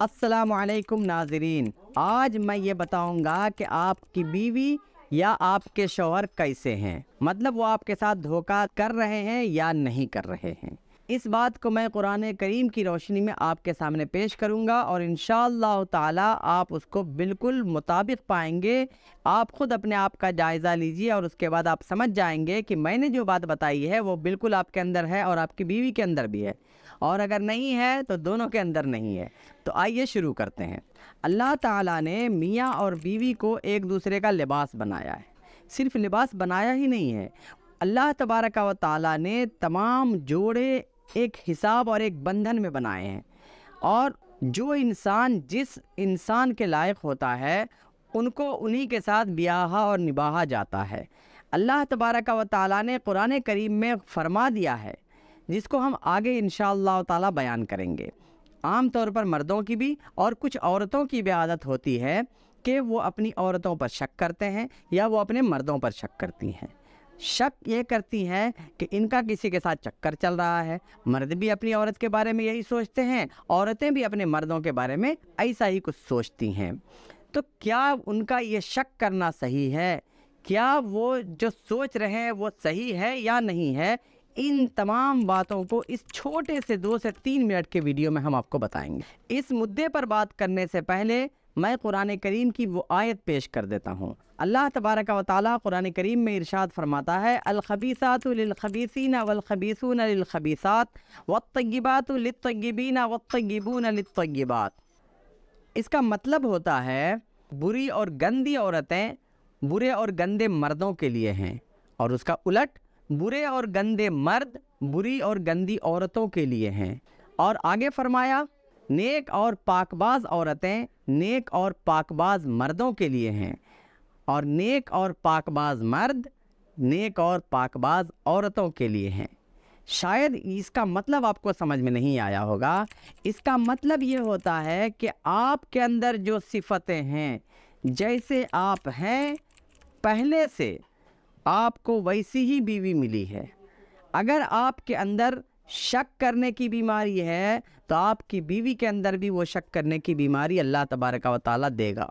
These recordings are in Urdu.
السلام علیکم ناظرین، آج میں یہ بتاؤں گا کہ آپ کی بیوی یا آپ کے شوہر کیسے ہیں، مطلب وہ آپ کے ساتھ دھوکہ کر رہے ہیں یا نہیں کر رہے ہیں۔ اس بات کو میں قرآن کریم کی روشنی میں آپ کے سامنے پیش کروں گا اور انشاءاللہ تعالی آپ اس کو بالکل مطابق پائیں گے۔ آپ خود اپنے آپ کا جائزہ لیجئے اور اس کے بعد آپ سمجھ جائیں گے کہ میں نے جو بات بتائی ہے وہ بالکل آپ کے اندر ہے اور آپ کی بیوی کے اندر بھی ہے، اور اگر نہیں ہے تو دونوں کے اندر نہیں ہے۔ تو آئیے شروع کرتے ہیں۔ اللہ تعالیٰ نے میاں اور بیوی کو ایک دوسرے کا لباس بنایا ہے۔ صرف لباس بنایا ہی نہیں ہے، اللہ تبارک و تعالیٰ نے تمام جوڑے ایک حساب اور ایک بندھن میں بنائے ہیں، اور جو انسان جس انسان کے لائق ہوتا ہے ان کو انہی کے ساتھ بیاہا اور نباہا جاتا ہے۔ اللہ تبارک و تعالیٰ نے قرآن کریم میں فرما دیا ہے، جس کو ہم آگے انشاءاللہ تعالیٰ بیان کریں گے۔ عام طور پر مردوں کی بھی اور کچھ عورتوں کی بھی عادت ہوتی ہے کہ وہ اپنی عورتوں پر شک کرتے ہیں یا وہ اپنے مردوں پر شک کرتی ہیں۔ شک یہ کرتی ہیں کہ ان کا کسی کے ساتھ چکر چل رہا ہے۔ مرد بھی اپنی عورت کے بارے میں یہی سوچتے ہیں، عورتیں بھی اپنے مردوں کے بارے میں ایسا ہی کچھ سوچتی ہیں۔ تو کیا ان کا یہ شک کرنا صحیح ہے؟ کیا وہ جو سوچ رہے ہیں وہ صحیح ہے یا نہیں ہے؟ ان تمام باتوں کو اس چھوٹے سے 2 سے 3 منٹ کے ویڈیو میں ہم آپ کو بتائیں گے۔ اس مدعے پر بات کرنے سے پہلے میں قرآن کریم کی وہ آیت پیش کر دیتا ہوں۔ اللہ تبارک و تعالیٰ قرآن کریم میں ارشاد فرماتا ہے، الخبیثات للخبیثین والخبیثون للخبیثات والطیبات للطیبین والطیبون للطیبات۔ اس کا مطلب ہوتا ہے بری اور گندی عورتیں برے اور گندے مردوں کے لیے ہیں، اور اس کا الٹ برے اور گندے مرد بری اور گندی عورتوں کے لیے ہیں۔ اور آگے فرمایا، نیک اور پاک باز عورتیں نیک اور پاک باز مردوں کے لیے ہیں، اور نیک اور پاک باز مرد نیک اور پاک باز عورتوں کے لیے ہیں۔ شاید اس کا مطلب آپ کو سمجھ میں نہیں آیا ہوگا۔ اس کا مطلب یہ ہوتا ہے کہ آپ کے اندر جو صفتیں ہیں، جیسے آپ ہیں پہلے سے آپ کو ویسی ہی بیوی ملی ہے۔ اگر آپ کے اندر شک کرنے کی بیماری ہے تو آپ کی بیوی کے اندر بھی وہ شک کرنے کی بیماری اللہ تبارک و تعالیٰ دے گا۔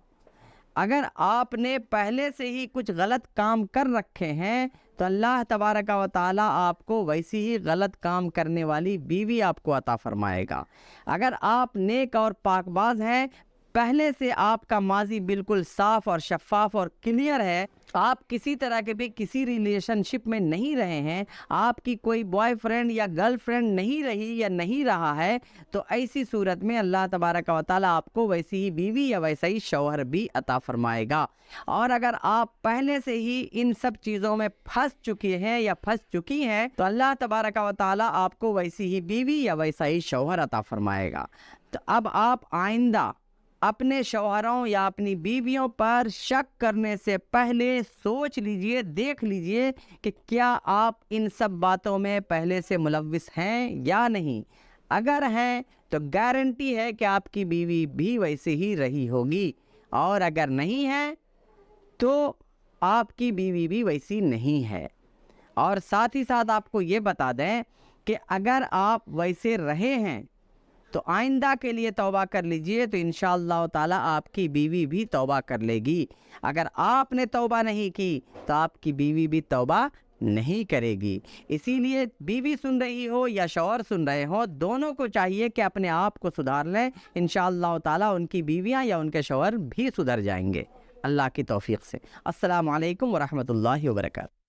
اگر آپ نے پہلے سے ہی کچھ غلط کام کر رکھے ہیں تو اللہ تبارک و تعالیٰ آپ کو ویسی ہی غلط کام کرنے والی بیوی آپ کو عطا فرمائے گا۔ اگر آپ نیک اور پاک باز ہیں، پہلے سے آپ کا ماضی بالکل صاف اور شفاف اور کلیئر ہے، آپ کسی طرح کے بھی کسی ریلیشن شپ میں نہیں رہے ہیں، آپ کی کوئی بوائے فرینڈ یا گرل فرینڈ نہیں رہی یا نہیں رہا ہے، تو ایسی صورت میں اللہ تبارک و تعالیٰ آپ کو ویسی ہی بیوی یا ویسا ہی شوہر بھی عطا فرمائے گا۔ اور اگر آپ پہلے سے ہی ان سب چیزوں میں پھنس چکے ہیں یا پھنس چکی ہیں تو اللہ تبارک و تعالیٰ آپ کو ویسی ہی بیوی یا ویسا ہی شوہر عطا فرمائے گا۔ تو اب آپ آئندہ اپنے شوہروں یا اپنی بیویوں پر شک کرنے سے پہلے سوچ لیجئے، دیکھ لیجئے کہ کیا آپ ان سب باتوں میں پہلے سے ملوث ہیں یا نہیں۔ اگر ہیں تو گارنٹی ہے کہ آپ کی بیوی بھی ویسے ہی رہی ہوگی، اور اگر نہیں ہے تو آپ کی بیوی بھی ویسی نہیں ہے۔ اور ساتھ ہی ساتھ آپ کو یہ بتا دیں کہ اگر آپ ویسے رہے ہیں تو آئندہ کے لیے توبہ کر لیجئے، تو انشاءاللہ تعالیٰ آپ کی بیوی بھی توبہ کر لے گی۔ اگر آپ نے توبہ نہیں کی تو آپ کی بیوی بھی توبہ نہیں کرے گی۔ اسی لیے بیوی سن رہی ہو یا شوہر سن رہے ہو، دونوں کو چاہیے کہ اپنے آپ کو سدھار لیں۔ انشاءاللہ تعالیٰ ان کی بیویاں یا ان کے شوہر بھی سدھر جائیں گے اللہ کی توفیق سے۔ السلام علیکم ورحمۃ اللہ وبرکاتہ۔